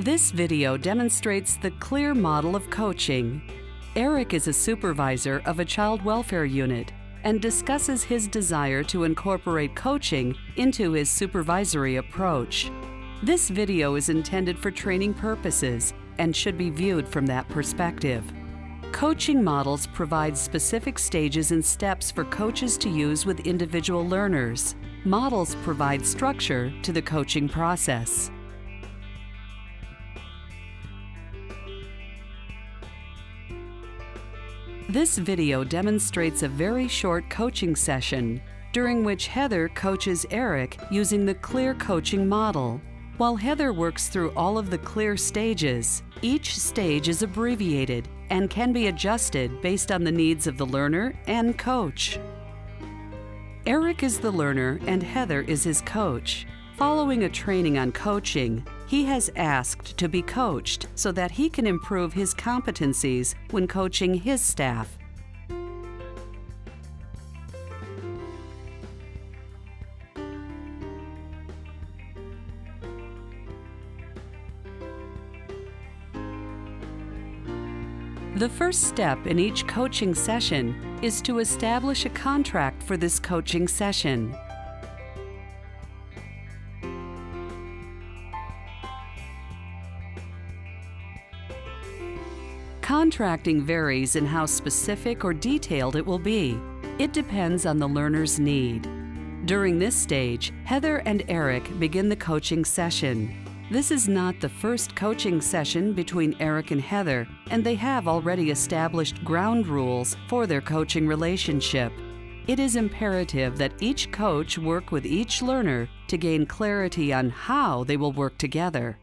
This video demonstrates the CLEAR model of coaching. Eric is a supervisor of a child welfare unit and discusses his desire to incorporate coaching into his supervisory approach. This video is intended for training purposes and should be viewed from that perspective. Coaching models provide specific stages and steps for coaches to use with individual learners. Models provide structure to the coaching process. This video demonstrates a very short coaching session, during which Heather coaches Eric using the CLEAR coaching model. While Heather works through all of the CLEAR stages, each stage is abbreviated and can be adjusted based on the needs of the learner and coach. Eric is the learner and Heather is his coach. Following a training on coaching, he has asked to be coached so that he can improve his competencies when coaching his staff. The first step in each coaching session is to establish a contract for this coaching session. Contracting varies in how specific or detailed it will be. It depends on the learner's need. During this stage, Heather and Eric begin the coaching session. This is not the first coaching session between Eric and Heather, and they have already established ground rules for their coaching relationship. It is imperative that each coach work with each learner to gain clarity on how they will work together.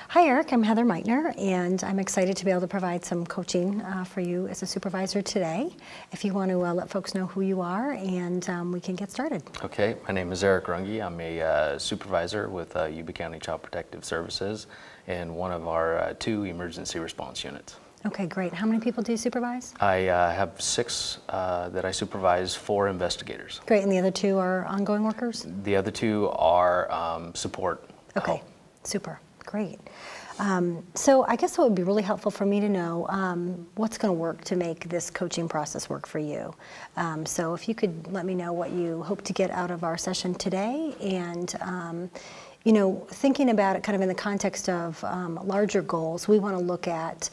Hi Eric, I'm Heather Meitner, and I'm excited to be able to provide some coaching for you as a supervisor today. If you want to let folks know who you are, and we can get started. Okay, my name is Eric Runge. I'm a supervisor with Yuba County Child Protective Services and one of our 2 emergency response units. Okay, great. How many people do you supervise? I have 6 that I supervise, 4 investigators. Great, and the other 2 are ongoing workers? The other 2 are support. Okay, help. Super. Great. So I guess it would be really helpful for me to know what's going to work to make this coaching process work for you. So if you could let me know what you hope to get out of our session today, and you know, thinking about it kind of in the context of larger goals, we want to look at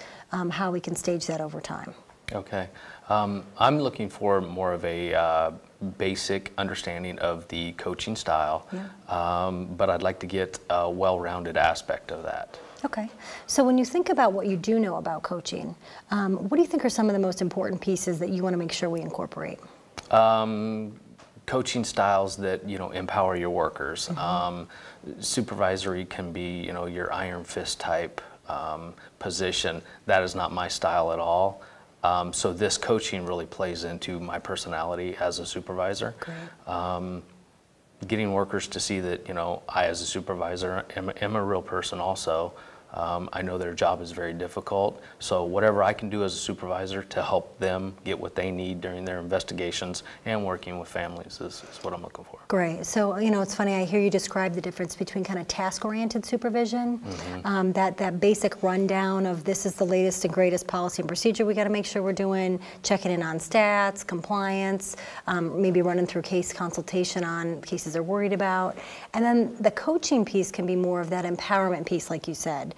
how we can stage that over time. Okay. I'm looking for more of a basic understanding of the coaching style, but I'd like to get a well-rounded aspect of that. Okay. So when you think about what you do know about coaching, what do you think are some of the most important pieces that you want to make sure we incorporate? Coaching styles that, you know, empower your workers. Supervisory can be, you know, your iron fist type position. That is not my style at all. So this coaching really plays into my personality as a supervisor. Getting workers to see that, you know, I as a supervisor am a real person also. I know their job is very difficult, so whatever I can do as a supervisor to help them get what they need during their investigations and working with families is what I'm looking for. Great. So, you know, it's funny, I hear you describe the difference between kind of task-oriented supervision, that basic rundown of this is the latest and greatest policy and procedure we got to make sure we're doing, checking in on stats, compliance, maybe running through case consultation on cases they're worried about. And then the coaching piece can be more of that empowerment piece, like you said.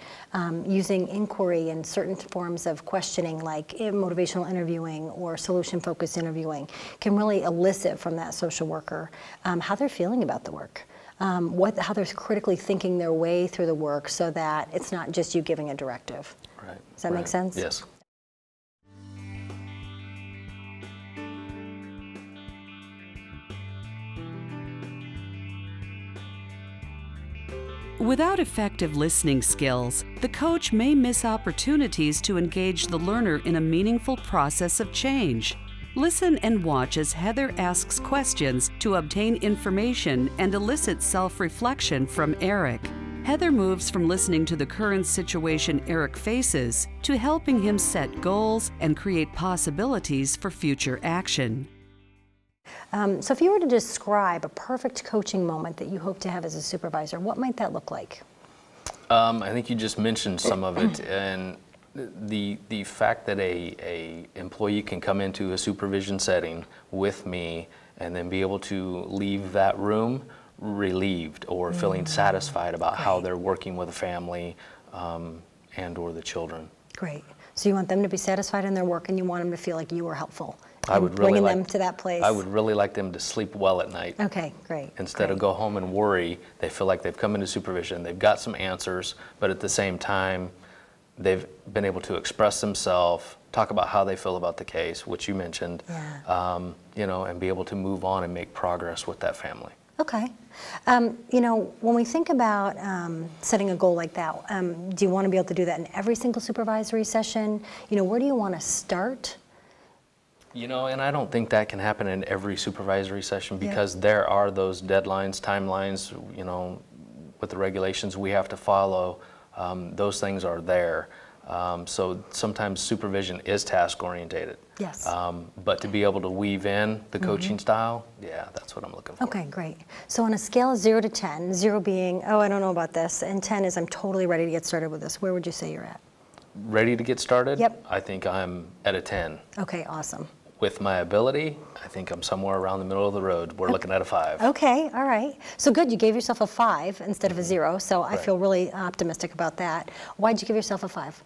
Using inquiry and certain forms of questioning like motivational interviewing or solution-focused interviewing can really elicit from that social worker how they're feeling about the work, how they're critically thinking their way through the work so that it's not just you giving a directive. Right. Does that make sense? Yes. Without effective listening skills, the coach may miss opportunities to engage the learner in a meaningful process of change. Listen and watch as Heather asks questions to obtain information and elicit self-reflection from Eric. Heather moves from listening to the current situation Eric faces to helping him set goals and create possibilities for future action. So if you were to describe a perfect coaching moment that you hope to have as a supervisor, what might that look like? I think you just mentioned some of it, and the fact that a employee can come into a supervision setting with me and then be able to leave that room relieved or feeling satisfied about how they're working with a family and or the children. Great. So you want them to be satisfied in their work, and you want them to feel like you were helpful. I would really bringing like them to that place. I would really like them to sleep well at night. Okay, great. Instead of go home and worry, they feel like they've come into supervision, they've got some answers, but at the same time, they've been able to express themselves, talk about how they feel about the case, which you mentioned, you know, and be able to move on and make progress with that family. Okay. You know, when we think about setting a goal like that, do you want to be able to do that in every single supervisory session? You know, where do you want to start? You know, and I don't think that can happen in every supervisory session because there are those deadlines, timelines, you know, with the regulations we have to follow. Those things are there. So sometimes supervision is task orientated. Yes. But to be able to weave in the coaching style, yeah, that's what I'm looking for. Okay, great. So on a scale of 0 to 10, 0 being, oh, I don't know about this, and 10 is I'm totally ready to get started with this, where would you say you're at? Ready to get started? Yep. I think I'm at a 10. Okay, awesome. With my ability, I think I'm somewhere around the middle of the road. We're looking at a 5. Okay, all right. So good, you gave yourself a 5 instead of a 0, so I feel really optimistic about that. Why'd you give yourself a 5?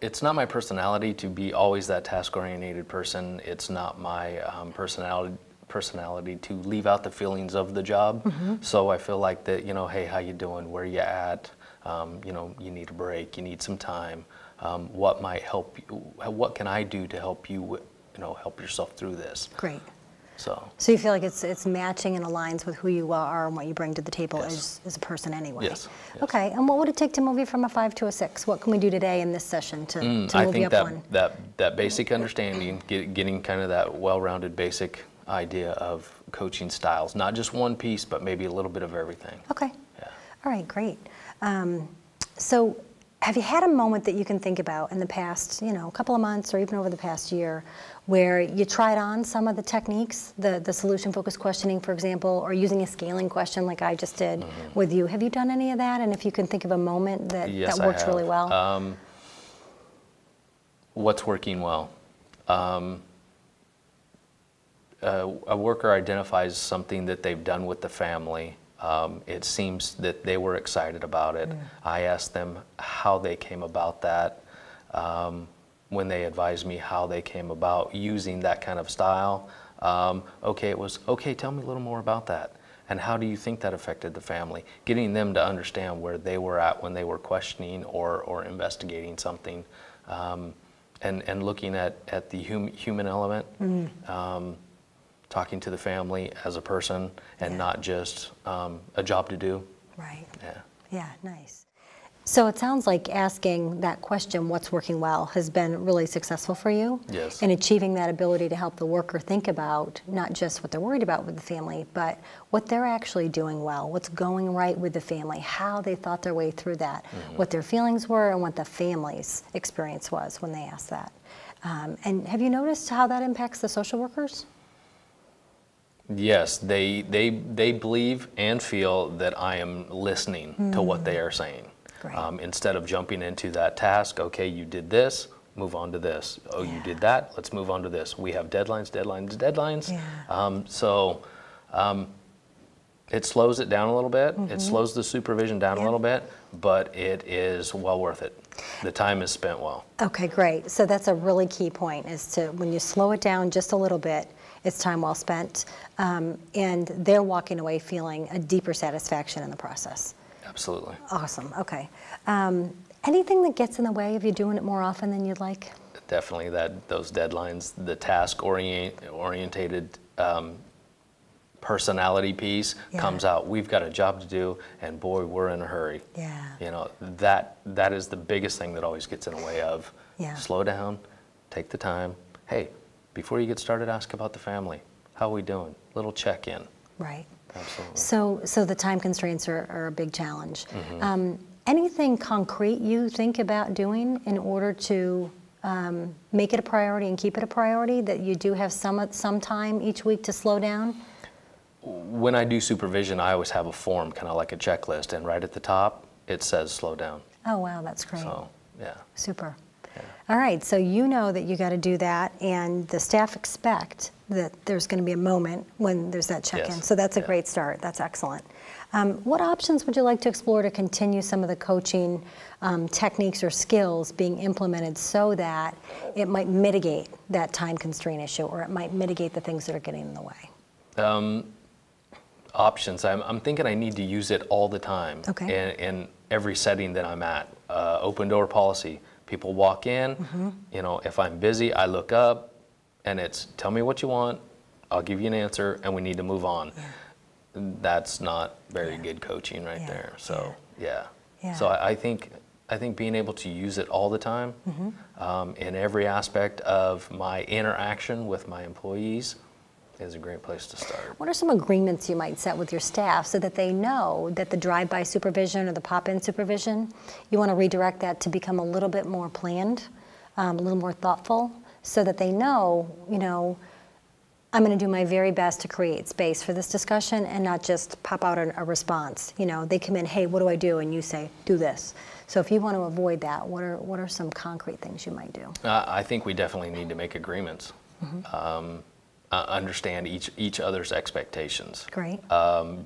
It's not my personality to be always that task-oriented person. It's not my personality to leave out the feelings of the job. So I feel like that, you know, hey, how you doing? Where you at? You know, you need a break. You need some time. What might help you? What can I do to help you? You know, help yourself through this. Great. So you feel like it's matching and aligns with who you are and what you bring to the table as a person anyway. Yes. Okay, and what would it take to move you from a 5 to a 6? What can we do today in this session to move you up one? I think that basic understanding, getting kind of that well-rounded basic idea of coaching styles, not just one piece, but maybe a little bit of everything. Okay. Yeah. All right, great. So have you had a moment that you can think about in the past, you know, a couple of months or even over the past year where you tried on some of the techniques, the solution-focused questioning, for example, or using a scaling question like I just did with you? Have you done any of that? And if you can think of a moment that works really well? What's working well? A worker identifies something that they've done with the family. It seems that they were excited about it. I asked them how they came about that. When they advised me how they came about using that kind of style, it was, okay, tell me a little more about that. And how do you think that affected the family? Getting them to understand where they were at when they were questioning or investigating something, and looking at the human element. Talking to the family as a person and not just a job to do. Right. Yeah. Yeah, nice. So it sounds like asking that question, what's working well, has been really successful for you. Yes. In achieving that ability to help the worker think about not just what they're worried about with the family, but what they're actually doing well, what's going right with the family, how they thought their way through that, what their feelings were and what the family's experience was when they asked that. And have you noticed how that impacts the social workers? Yes, they believe and feel that I am listening to what they are saying. Instead of jumping into that task, okay, you did this, move on to this. Oh, you did that, let's move on to this. We have deadlines. It slows it down a little bit. It slows the supervision down a little bit, but it is well worth it. The time is spent well. Okay, great. So that's a really key point, is to, when you slow it down just a little bit, it's time well spent, and they're walking away feeling a deeper satisfaction in the process. Absolutely. Awesome, okay. Anything that gets in the way of you doing it more often than you'd like? Definitely those deadlines, the task-orientated personality piece comes out. We've got a job to do, and boy, we're in a hurry. Yeah. You know, that is the biggest thing that always gets in the way of. Yeah. Slow down, take the time. Hey, before you get started, ask about the family. How are we doing? Little check-in. Right. Absolutely. So the time constraints are a big challenge. Anything concrete you think about doing in order to make it a priority and keep it a priority, that you do have some time each week to slow down? When I do supervision, I always have a form, kind of like a checklist, and right at the top, it says slow down. Oh, wow, that's great. So, yeah. Super. Yeah. All right, so you know that you got to do that, and the staff expect that there's going to be a moment when there's that check-in. Yes. So that's a Yeah. great start. That's excellent. What options would you like to explore to continue some of the coaching techniques or skills being implemented so that it might mitigate that time constraint issue, or it might mitigate the things that are getting in the way? Options. I'm thinking I need to use it all the time. Okay. In every setting that I'm at. Open door policy. People walk in, you know, if I'm busy, I look up and it's tell me what you want, I'll give you an answer, and we need to move on. Yeah. That's not very good coaching right there. So yeah. Yeah. So I think being able to use it all the time in every aspect of my interaction with my employees is a great place to start. What are some agreements you might set with your staff so that they know that the drive-by supervision or the pop-in supervision, you want to redirect that to become a little bit more planned, a little more thoughtful, so that they know, you know, I'm going to do my very best to create space for this discussion and not just pop out a response. You know, they come in, hey, what do I do? And you say, do this. So if you want to avoid that, what are some concrete things you might do? I think we definitely need to make agreements. Understand each other's expectations. Great.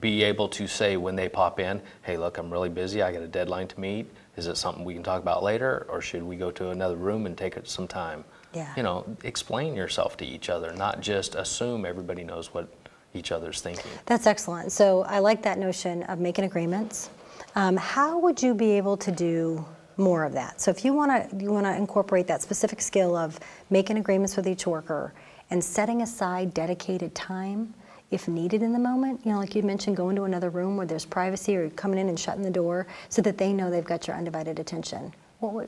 Be able to say when they pop in, hey, look, I'm really busy, I got a deadline to meet. Is it something we can talk about later, or should we go to another room and take some time? Yeah. You know, explain yourself to each other, not just assume everybody knows what each other's thinking. That's excellent. So I like that notion of making agreements. How would you be able to do more of that? So if you want to incorporate that specific skill of making agreements with each worker and setting aside dedicated time if needed in the moment, you know, like you mentioned, going to another room where there's privacy, or coming in and shutting the door so that they know they've got your undivided attention.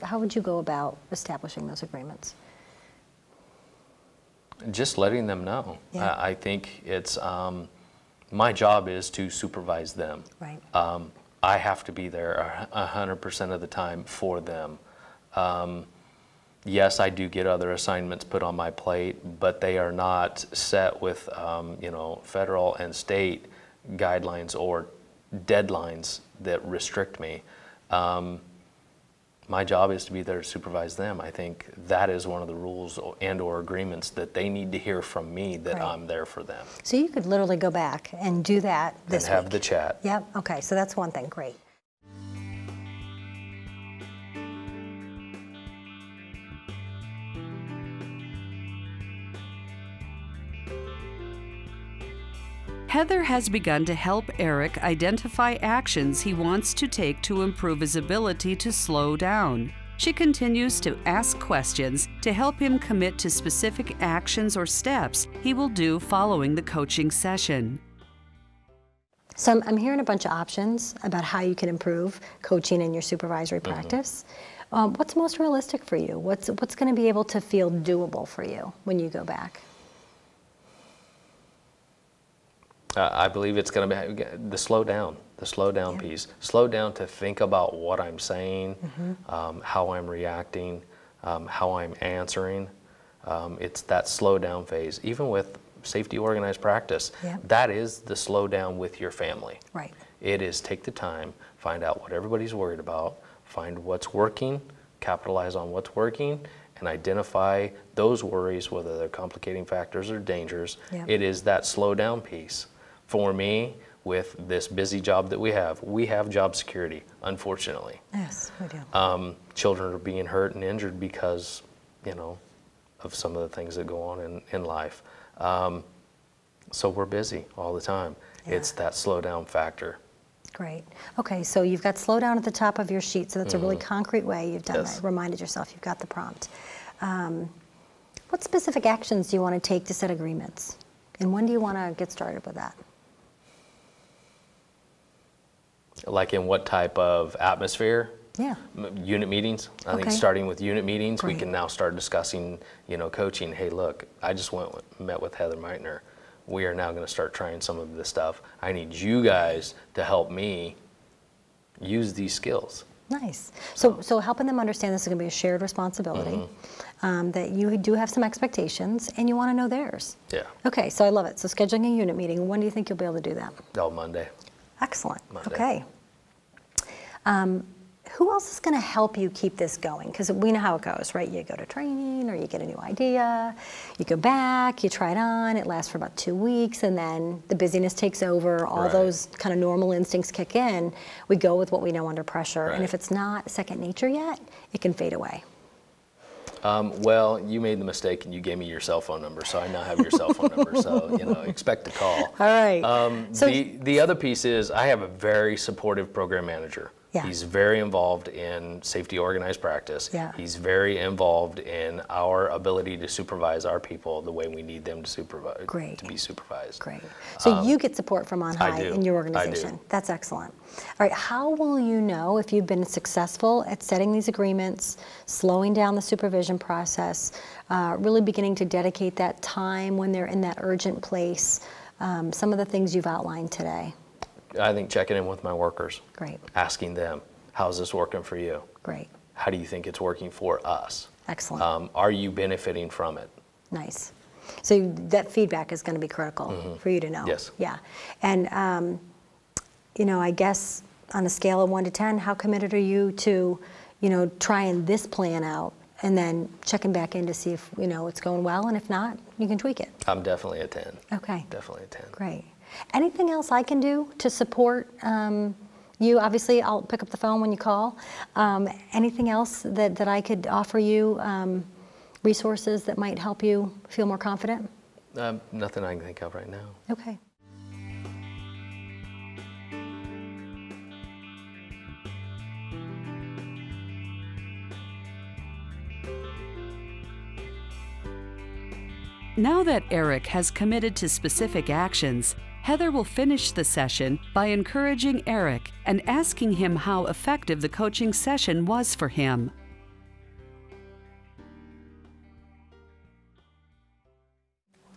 How would you go about establishing those agreements? Just letting them know. Yeah. I think it's, my job is to supervise them. Right. I have to be there 100% of the time for them. Yes, I do get other assignments put on my plate, but they are not set with, you know, federal and state guidelines or deadlines that restrict me. My job is to be there to supervise them. I think that is one of the rules and/or agreements that they need to hear from me, that Right. I'm there for them. So you could literally go back and do that this And have week. the chat. Yep, okay, so that's one thing, great. Heather has begun to help Eric identify actions he wants to take to improve his ability to slow down. She continues to ask questions to help him commit to specific actions or steps he will do following the coaching session. So I'm hearing a bunch of options about how you can improve coaching in your supervisory practice. What's most realistic for you? What's going to be able to feel doable for you when you go back? I believe it's going to be the slow down piece. Slow down to think about what I'm saying, how I'm reacting, how I'm answering. It's that slow down phase. Even with safety organized practice, that is the slow down with your family. Right. It is take the time, find out what everybody's worried about, find what's working, capitalize on what's working, and identify those worries, whether they're complicating factors or dangers. It is that slow down piece. For me, with this busy job that we have job security, unfortunately. Yes, we do. Children are being hurt and injured because, you know, of some of the things that go on in life. So we're busy all the time. It's that slow down factor. Great. Okay, so you've got slow down at the top of your sheet, so that's a really concrete way you've done that. Reminded yourself you've got the prompt. What specific actions do you want to take to set agreements? And when do you want to get started with that? Like in what type of atmosphere? Yeah. Unit meetings. I think starting with unit meetings, we can now start discussing, you know, coaching. Hey, look, I just met with Heather Meitner. We are now going to start trying some of this stuff. I need you guys to help me use these skills. Nice. So helping them understand this is going to be a shared responsibility, that you do have some expectations, and you want to know theirs. Yeah. Okay, so I love it. So scheduling a unit meeting, when do you think you'll be able to do that? Oh, Monday. Excellent. Monday. Okay. Who else is going to help you keep this going? Because we know how it goes, right? You go to training or you get a new idea, you go back, you try it on, it lasts for about 2 weeks, and then the busyness takes over, all those kind of normal instincts kick in. We go with what we know under pressure, and if it's not second nature yet, it can fade away. Well, you made the mistake and you gave me your cell phone number, so I now have your cell phone number, so, you know, expect a call. All right. The other piece is I have a very supportive program manager. Yeah. He's very involved in safety organized practice. Yeah. He's very involved in our ability to supervise our people the way we need them to supervise. Great. To be supervised. Great. So you get support from on high in your organization. I do. That's excellent. All right, how will you know if you've been successful at setting these agreements, slowing down the supervision process, really beginning to dedicate that time when they're in that urgent place, some of the things you've outlined today? I think checking in with my workers. Great. Asking them, how's this working for you? Great. How do you think it's working for us? Excellent. Are you benefiting from it? Nice. So that feedback is going to be critical for you to know. Yes. Yeah. And, you know, I guess on a scale of 1 to 10, how committed are you to, you know, trying this plan out and then checking back in to see if, you know, it's going well, and if not, you can tweak it? I'm definitely a 10. Okay. Definitely a 10. Great. Anything else I can do to support you? Obviously, I'll pick up the phone when you call. Anything else that I could offer you, resources that might help you feel more confident? Nothing I can think of right now. Okay. Now that Eric has committed to specific actions, Heather will finish the session by encouraging Eric and asking him how effective the coaching session was for him.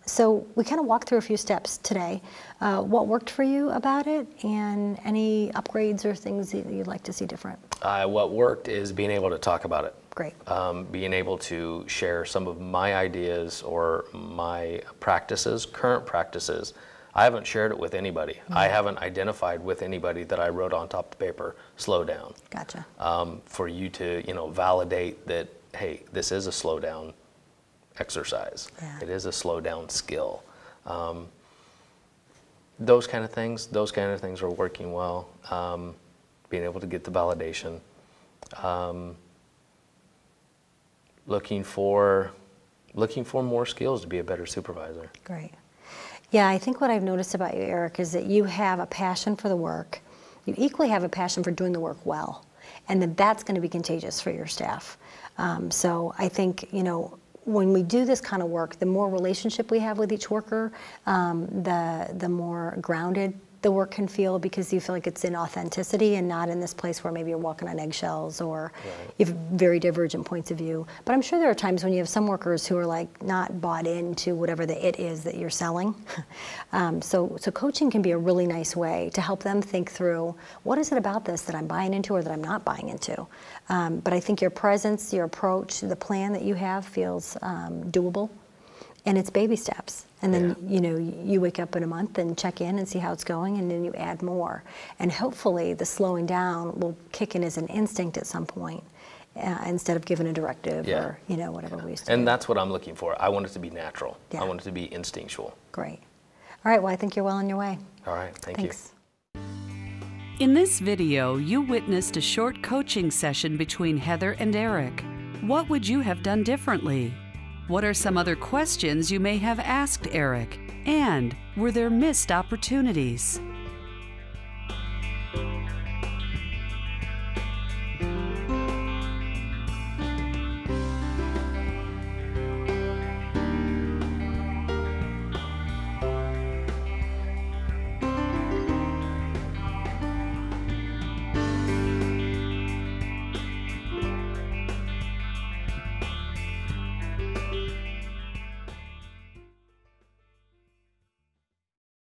So we kind of walked through a few steps today. What worked for you about it, and any upgrades or things that you'd like to see different? What worked is being able to talk about it. Great. Being able to share some of my ideas or my practices, current practices. I haven't shared it with anybody. I haven't identified with anybody that I wrote on top of the paper, slow down. Gotcha. For you to, you know, validate that, hey, this is a slow down exercise. Yeah. It is a slow down skill. Those kind of things are working well. Being able to get the validation. Looking for more skills to be a better supervisor. Great. Yeah, I think what I've noticed about you, Eric, is that you have a passion for the work. You equally have a passion for doing the work well, and that's going to be contagious for your staff. So I think, you know, when we do this kind of work, the more relationship we have with each worker, the more grounded the work can feel, because you feel like it's in authenticity and not in this place where maybe you're walking on eggshells or you have very divergent points of view. But I'm sure there are times when you have some workers who are like not bought into whatever the it is that you're selling. So coaching can be a really nice way to help them think through, what is it about this that I'm buying into or that I'm not buying into? But I think your presence, your approach, the plan that you have feels doable. And it's baby steps. And then, you know, you wake up in a month and check in and see how it's going, and then you add more. And hopefully the slowing down will kick in as an instinct at some point, instead of giving a directive or, you know, whatever we used to do. And that's what I'm looking for. I want it to be natural. I want it to be instinctual. Great. All right, well, I think you're well on your way. All right, thanks. In this video, you witnessed a short coaching session between Heather and Eric. What would you have done differently? What are some other questions you may have asked Eric? And were there missed opportunities?